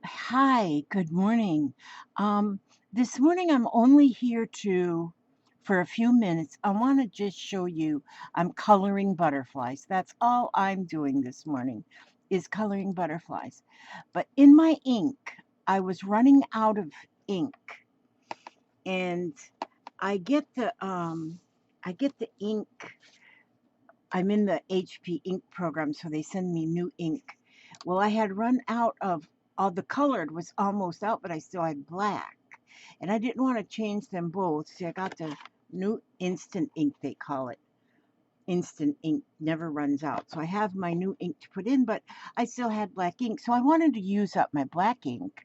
Hi, good morning. Um, this morning I'm only here for a few minutes. I want to just show you I'm coloring butterflies. That's all I'm doing this morning is coloring butterflies. But in my ink, I was running out of ink and I get the ink. I'm in the HP ink program, so they send me new ink. Well, I had run out of all the colored was almost out, but I still had black. And I didn't want to change them both. See, I got the new instant ink, they call it. Instant ink never runs out. So I have my new ink to put in, but I still had black ink. So I wanted to use up my black ink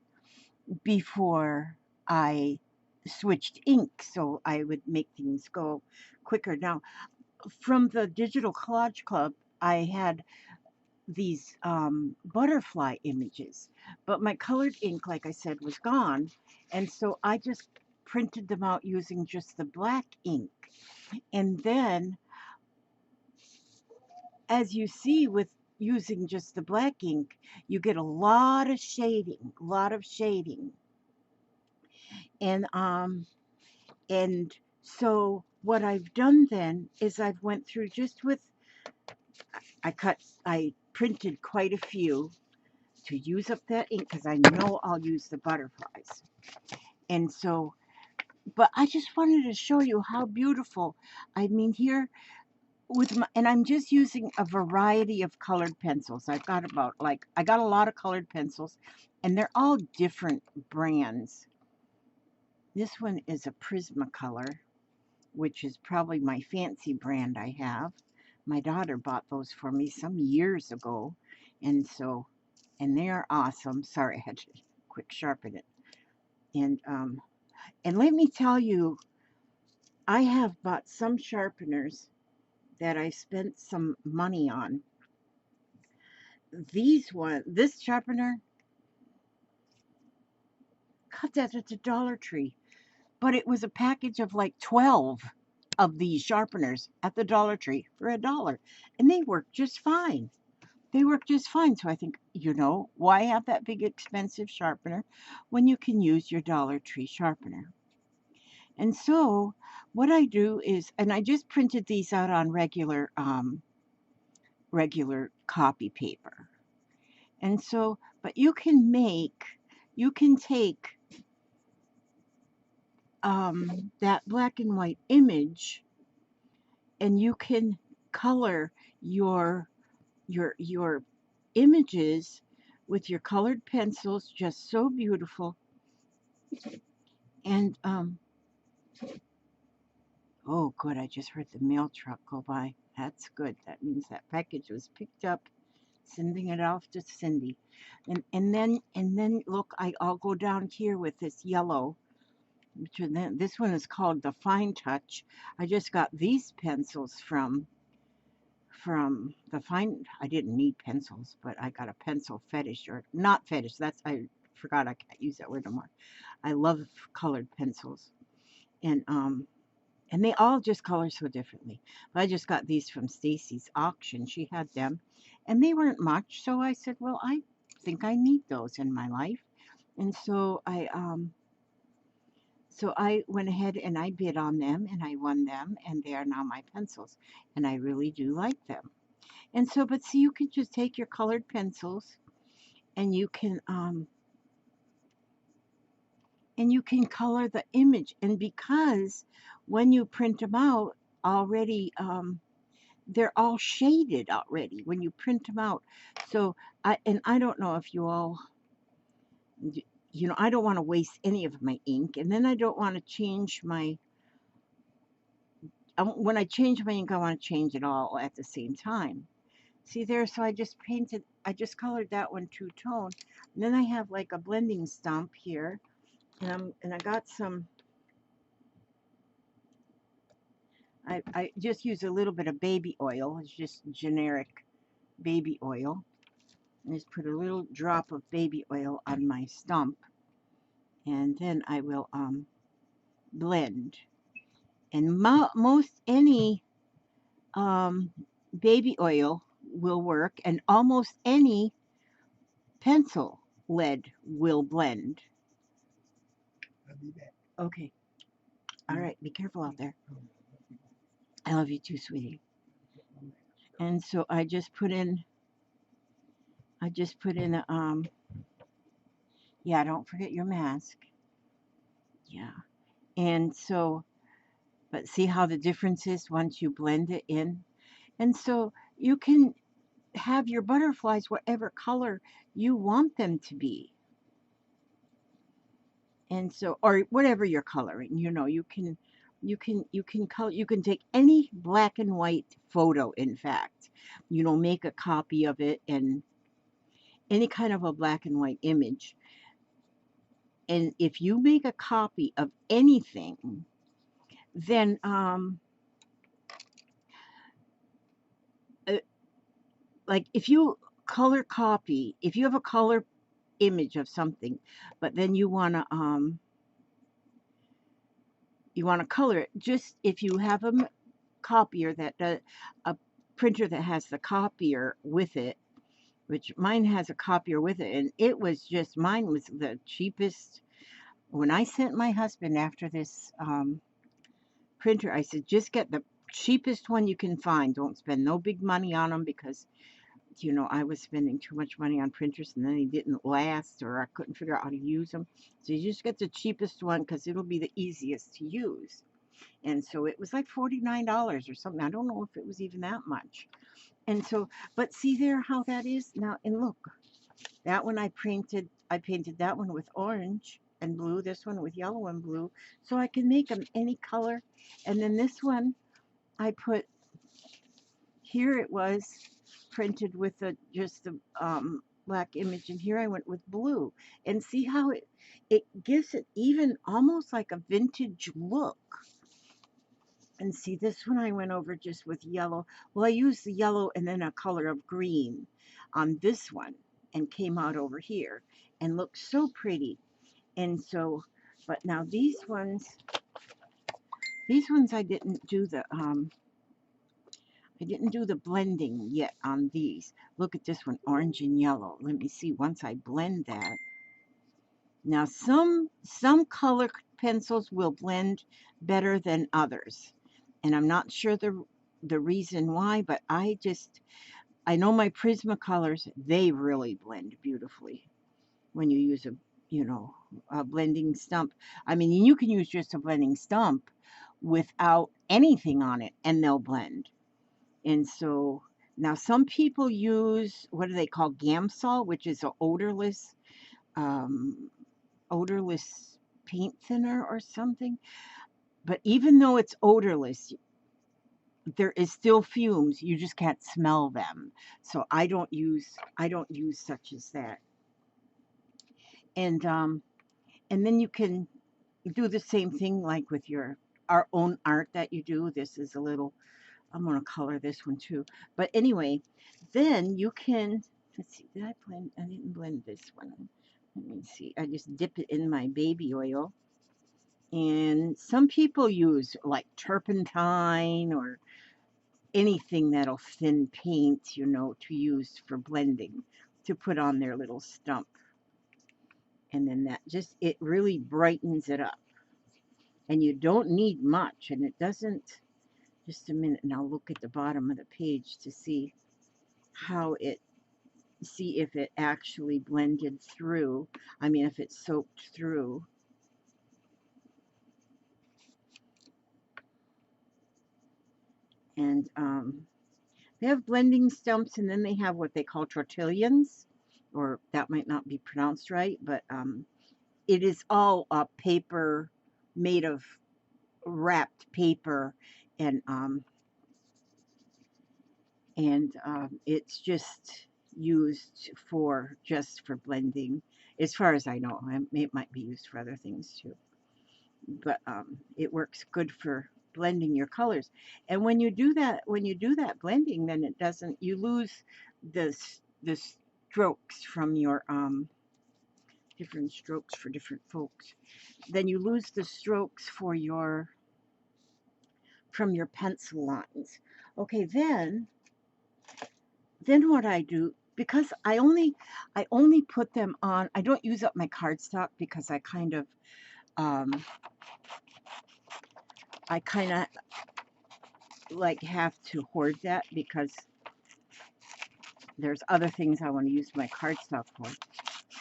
before I switched ink so I would make things go quicker. Now, from the Digital Collage Club, I had these butterfly images, but my colored ink, like I said, was gone. And so I just printed them out using just the black ink. And then, as you see with using just the black ink, you get a lot of shading, a lot of shading. And so what I've done then is I've went through just with I printed quite a few to use up that ink because I know I'll use the butterflies. And so, but I just wanted to show you how beautiful. I mean, here and I'm just using a variety of colored pencils. I've got I got a lot of colored pencils, and they're all different brands. This one is a Prismacolor, which is probably my fancy brand I have. My daughter bought those for me some years ago, and they are awesome. Sorry, I had to quick sharpen it. And let me tell you, I have bought some sharpeners that I spent some money on. This sharpener, got that at the Dollar Tree, but it was a package of like 12 of these sharpeners at the Dollar Tree for $1, and they work just fine. They work just fine. So I think, why have that big expensive sharpener when you can use your Dollar Tree sharpener? And so what I do is, and I just printed these out on regular copy paper. And so, but you can take that black and white image, and you can color your your images with your colored pencils, just so beautiful. And oh, good! I just heard the mail truck go by. That's good. That means that package was picked up. Sending it off to Cindy. And then look, I'll go down here with this yellow, this one is called the Fine Touch. I just got these pencils from the Fine. I didn't need pencils, but I got a pencil fetish, or not fetish. That's I forgot, I can't use that word no more. I love colored pencils, and they all just color so differently. But I just got these from Stacy's auction. She had them, and they weren't much. So I said, well, I think I need those in my life. And so I went ahead and I bid on them, and I won them, and they are now my pencils, and I really do like them. And so, but see, you can just take your colored pencils, and you can color the image. And because when you print them out already, they're all shaded already when you print them out. So I don't know if you all, I don't want to waste any of my ink, and then I don't want to change my. When I change my ink, I want to change it all at the same time. See there? So I just colored that one two-tone. And then I have like a blending stump here, and I got some. I just use a little bit of baby oil. It's just generic baby oil. And just put a little drop of baby oil on my stump, and then I will blend. And most any um, baby oil will work, and almost any pencil lead will blend. I'll be back. Okay. All right. Be careful out there. I love you too, sweetie. And so I just put in a, yeah, don't forget your mask. Yeah. And so, but see how the difference is once you blend it in? And so you can have your butterflies whatever color you want them to be. And so, or whatever you're coloring, you can take any black and white photo, in fact, make a copy of it and any kind of a black and white image. And if you make a copy of anything, then uh, like if you if you have a color image of something, but then you want to color it, just if you have a copier that does a printer that has the copier with it, which mine has a copier with it, and it was just mine was the cheapest. When I sent my husband after this printer, I said just get the cheapest one you can find. Don't spend no big money on them because I was spending too much money on printers and then they didn't last or I couldn't figure out how to use them. So you just get the cheapest one because it'll be the easiest to use. And so it was like $49 or something. I don't know if it was even that much. And so, but see there how that is now. And look, that one I painted that one with orange and blue, this one with yellow and blue. So I can make them any color. And then this one, I put, here it was printed with just the black image. And here I went with blue. And see how it gives it even almost like a vintage look. And see, this one I went over just with yellow. Well, I used the yellow and then a color of green on this one and came out over here and looked so pretty. And so, but now these ones I didn't do the blending yet on these. Look at this one, orange and yellow. Let me see, once I blend that. Now, some color pencils will blend better than others, and I'm not sure the reason why, but I know my Prismacolors, they really blend beautifully when you use a blending stump. I mean, you can use just a blending stump without anything on it, and they'll blend. And so now some people use what do they call Gamsol, which is a um, odorless paint thinner or something. But even though it's odorless, there is still fumes. You just can't smell them. So I don't use such as that. And then you can do the same thing like with our own art that you do. This is a little, I'm going to color this one too. But anyway, then you can, let's see, did I blend? I didn't blend this one. Let me see. I just dip it in my baby oil. And some people use like turpentine or anything that'll thin paint, to use for blending, to put on their little stump. And then it really brightens it up. And you don't need much, and it doesn't, just a minute, and I'll look at the bottom of the page to see if it actually blended through. I mean, if it soaked through. And they have blending stumps, and then they have what they call tortillions, or that might not be pronounced right, but it is all paper made of wrapped paper, and it's just used just for blending, as far as I know. It might be used for other things too, but it works good for blending your colors. And when you do that blending, then it doesn't, you lose the strokes from your different strokes for different folks. Then you lose the strokes from your pencil lines. Okay, then what I do because I only put them on. I don't use up my cardstock because um I kind of like have to hoard that because there's other things I want to use my cardstock for.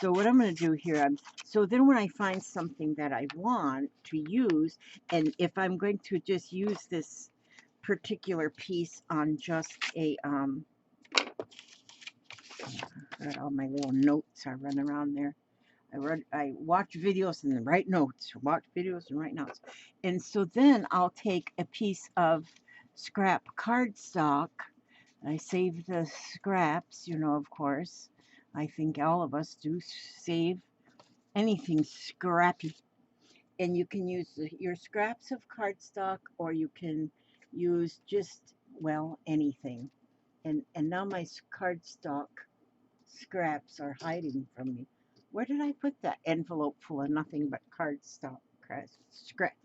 So what I'm going to do here, so then when I find something that I want to use, and if I'm going to just use this particular piece on just a, all my little notes are running around there. I watch videos and then write notes, watch videos and write notes. And so then I'll take a piece of scrap cardstock. I save the scraps, you know, of course. I think all of us do save anything scrappy. And you can use your scraps of cardstock, or you can use just, well, anything. And now my cardstock scraps are hiding from me. Where did I put that envelope full of nothing but cardstock scraps?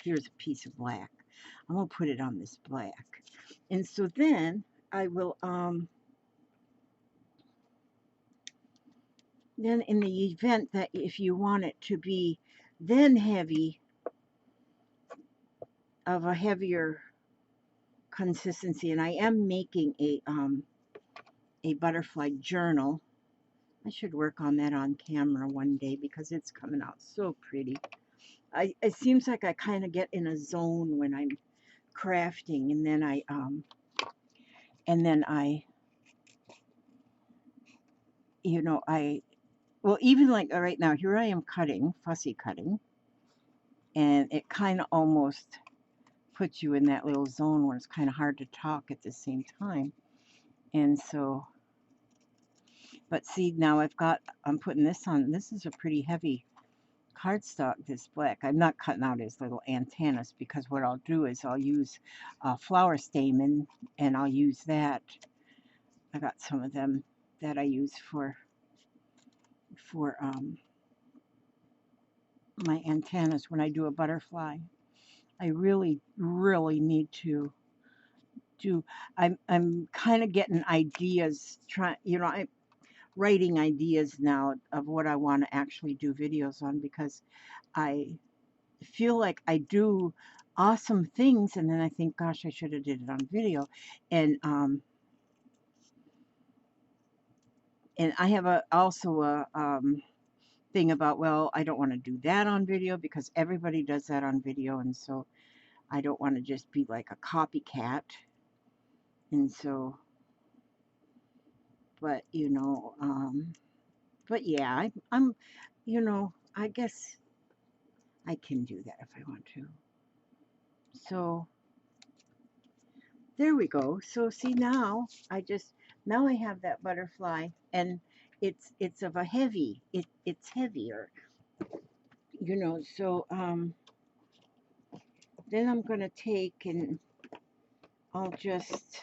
Here's a piece of black. I'm gonna put it on this black. And so then I will then in the event that if you want it to be then heavy, of a heavier consistency, and I am making a butterfly journal. I should work on that on camera one day because it's coming out so pretty. It seems like I kind of get in a zone when I'm crafting, and then I you know well, even like right now, here I am cutting, fussy cutting, and it kind of almost puts you in that little zone where it's kind of hard to talk at the same time. And so, but see, now I'm putting this on. This is a pretty heavy cardstock, this black. I'm not cutting out his little antennas because what I'll do is I'll use flower stamen, and I'll use that. I got some of them that I use for my antennas when I do a butterfly. I really, really need to do. I'm kind of getting ideas. I'm writing ideas now of what I want to actually do videos on because I feel like I do awesome things, and then I think, gosh, I should have did it on video. And I have also a thing about, well, I don't want to do that on video because everybody does that on video, and so I don't want to just be like a copycat. And so, but but yeah, I'm I guess I can do that if I want to. So there we go. So see, now I have that butterfly, and it's of a heavy, it's heavier, so then I'm going to take and I'll just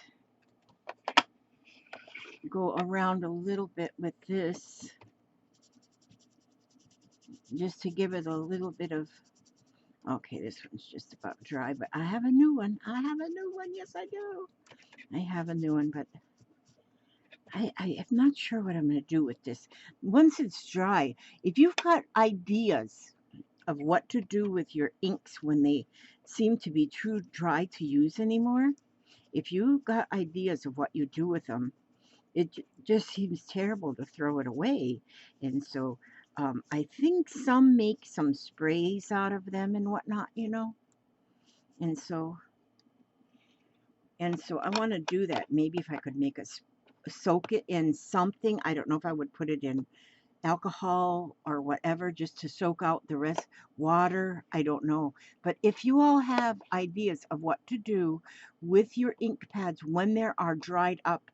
go around a little bit with this just to give it a little bit of, okay, this one's just about dry, but I have a new one. I have a new one. Yes, I do. I have a new one, but I am not sure what I'm going to do with this. Once it's dry, if you've got ideas of what to do with your inks when they seem to be too dry to use anymore, if you've got ideas of what you do with them, it just seems terrible to throw it away. And so I think some make some sprays out of them and whatnot. And so I want to do that. Maybe if I could make soak it in something. I don't know if I would put it in alcohol or whatever just to soak out the rest. Water, I don't know. But if you all have ideas of what to do with your ink pads when they are dried up,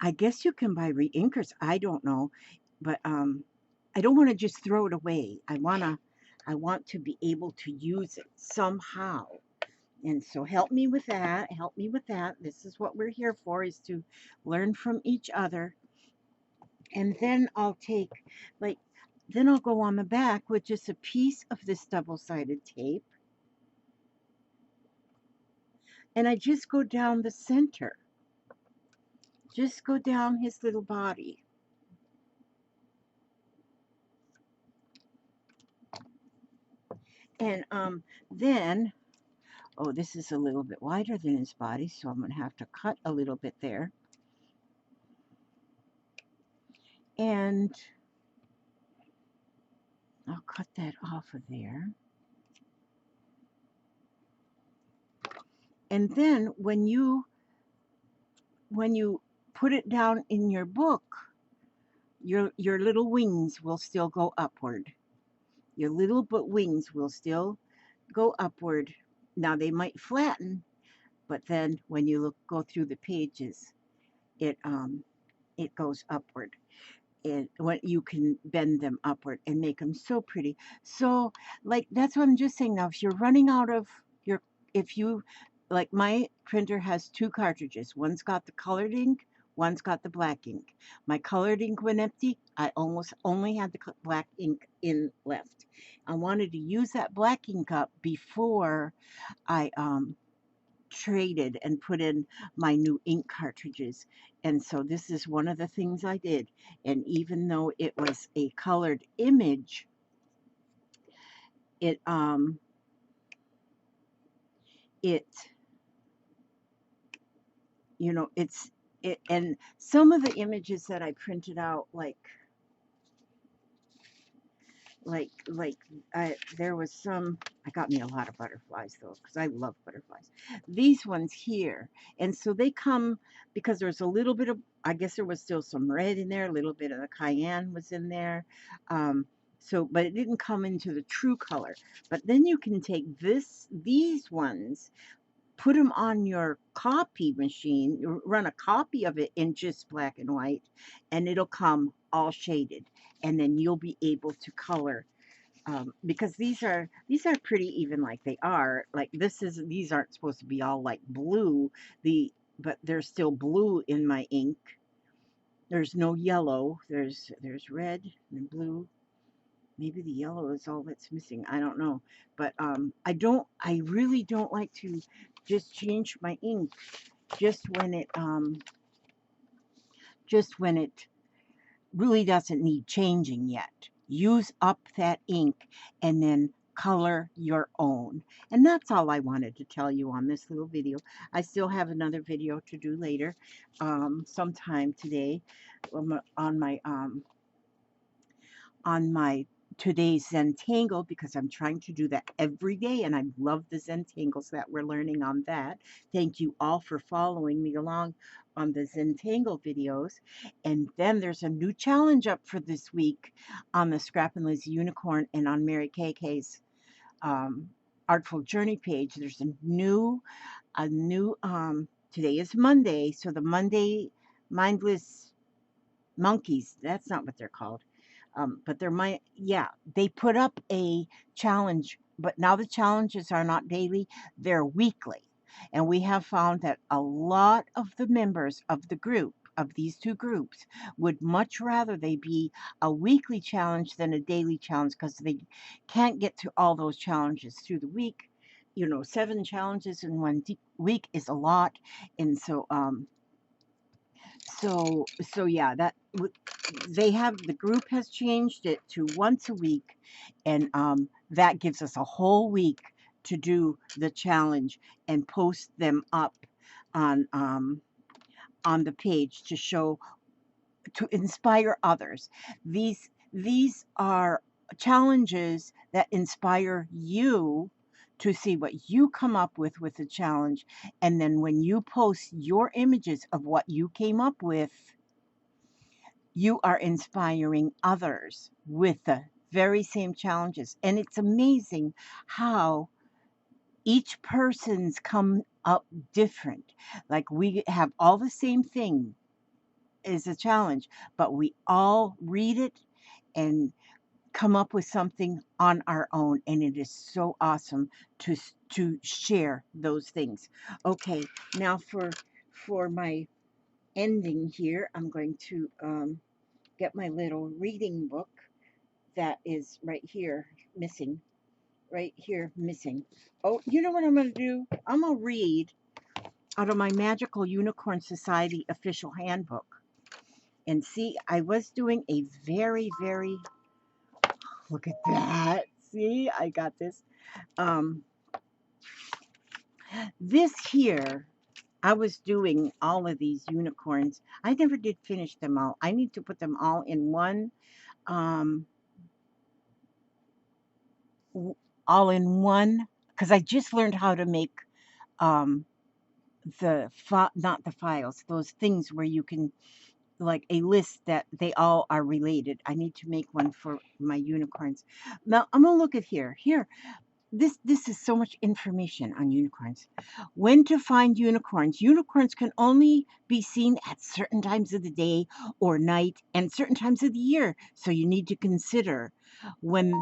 I guess you can buy reinkers. I don't know. But I don't want to just throw it away. I want to be able to use it somehow. And so help me with that. Help me with that. This is what we're here for, is to learn from each other. And then then I'll go on the back with just a piece of this double-sided tape. And I just go down the center. Just go down his little body. And then, oh, this is a little bit wider than his body, so I'm going to have to cut a little bit there. And I'll cut that off of there. And then when you put it down in your book, your little wings will still go upward. Your little wings will still go upward. Now they might flatten, but then when you go through the pages, it goes upward. And what you can bend them upward and make them so pretty. So like that's what I'm just saying. Now if you're running out of your, if you, like my printer has two cartridges, one's got the colored ink, one's got the black ink. My colored ink went empty. I almost only had the black ink in left. I wanted to use that black ink up before I traded and put in my new ink cartridges. And so this is one of the things I did. And even though it was a colored image, it it you know it's it, and some of the images that I printed out, like there was some, I got me a lot of butterflies though, because I love butterflies, these ones here. And so they come because there's a little bit of, I guess there was still some red in there, a little bit of the cayenne was in there. So but it didn't come into the true color. But then you can take these ones, put them on your copy machine, run a copy of it in just black and white, and it'll come all shaded. And then you'll be able to color, because these are pretty even like they are. Like these aren't supposed to be all like blue, but there's still blue in my ink. There's no yellow. There's red and blue. Maybe the yellow is all that's missing. I don't know. But I really don't like to just change my ink just when it really doesn't need changing yet. Use up that ink and then color your own. And that's all I wanted to tell you on this little video. I still have another video to do later, sometime today, on my today's Zentangle, because I'm trying to do that every day, and I love the Zentangles that we're learning on that. Thank you all for following me along on the Zentangle videos. And then there's a new challenge up for this week on the Scrap and Liz Unicorn and on Mary KK's Artful Journey page. There's a new today is Monday, so the Monday Mindless Monkeys, that's not what they're called. But yeah, they put up a challenge, but now the challenges are not daily, they're weekly. And we have found that a lot of the members of the group, of these two groups, would much rather they be a weekly challenge than a daily challenge, because they can't get to all those challenges through the week. 7 challenges in one week is a lot. And so yeah, the group has changed it to once a week, and that gives us a whole week to do the challenge and post them up on the page to show, to inspire others. These are challenges that inspire you to see what you come up with the challenge, and then when you post your images of what you came up with, you are inspiring others with the very same challenges. And it's amazing how each person's come up different. Like we have all the same thing as a challenge, but we all read it and come up with something on our own, and it is so awesome to share those things. Okay, now for my ending here, I'm going to get my little reading book that is right here missing. Right here missing. Oh, you know what I'm going to do? I'm going to read out of my Magical Unicorn Society official handbook. And see, I was doing a very, look at that. See, I got this. Um, this here, I was doing all of these unicorns. I never did finish them all. I need to put them all in one, um, all in one, because I just learned how to make um, not the files, those things where you can, like a list that they all are related. I need to make one for my unicorns. Now, I'm going to look at here. This is so much information on unicorns. When to find unicorns. Unicorns can only be seen at certain times of the day or night and certain times of the year. So you need to consider when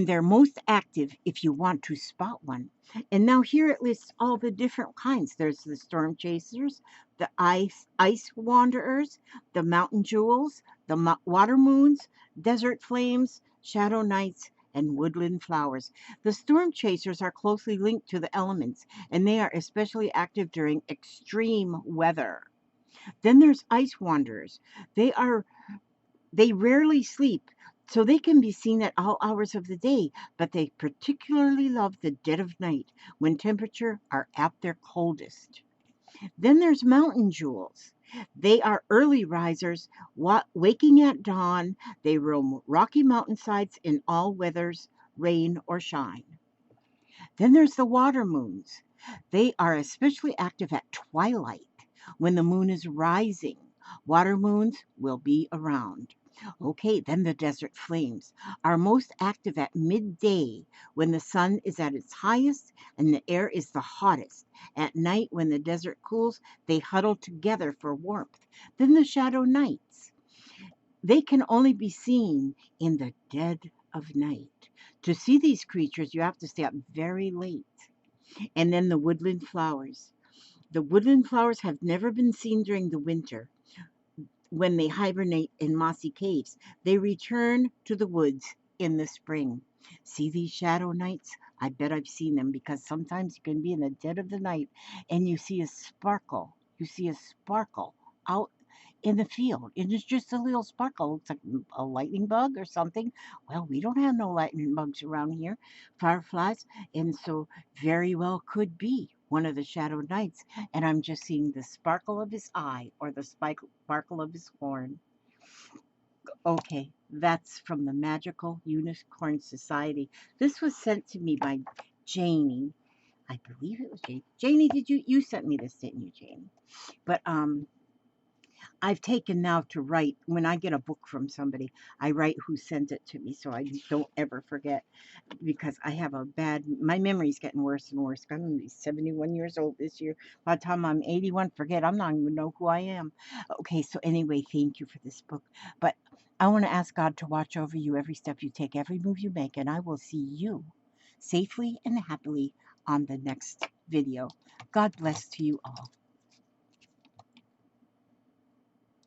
they're most active if you want to spot one. And now here it lists all the different kinds. There's the storm chasers, the ice wanderers, the mountain jewels, the water moons, desert flames, shadow nights, and woodland flowers. The storm chasers are closely linked to the elements, and they are especially active during extreme weather. Then there's ice wanderers. They rarely sleep, so they can be seen at all hours of the day, but they particularly love the dead of night when temperatures are at their coldest. Then there's mountain jewels. They are early risers, waking at dawn. They roam rocky mountainsides in all weathers, rain or shine. Then there's the water moons. They are especially active at twilight when the moon is rising. Water moons will be around. Okay, then the desert flames are most active at midday when the sun is at its highest and the air is the hottest. At night, when the desert cools, they huddle together for warmth. Then the shadow nights. They can only be seen in the dead of night. To see these creatures, you have to stay up very late. And then the woodland flowers. The woodland flowers have never been seen during the winter. When they hibernate in mossy caves, they return to the woods in the spring. See these shadow nights? I bet I've seen them because sometimes you can be in the dead of the night and you see a sparkle. You see a sparkle out in the field. And it's just a little sparkle. It's like a lightning bug or something. Well, we don't have no lightning bugs around here, fireflies, and so very well could be one of the shadow knights. And I'm just seeing the sparkle of his eye or the sparkle of his horn. Okay, that's from the Magical Unicorn Society. This was sent to me by Janie. I believe it was Janie. Janie, you sent me this, didn't you, Janie? But I've taken now to write, when I get a book from somebody, I write who sent it to me so I don't ever forget, because I have my memory's getting worse and worse. I'm going to be 71 years old this year. By the time I'm 81, forget, I'm not even know who I am. Okay, so anyway, thank you for this book. But I want to ask God to watch over you every step you take, every move you make, and I will see you safely and happily on the next video. God bless to you all.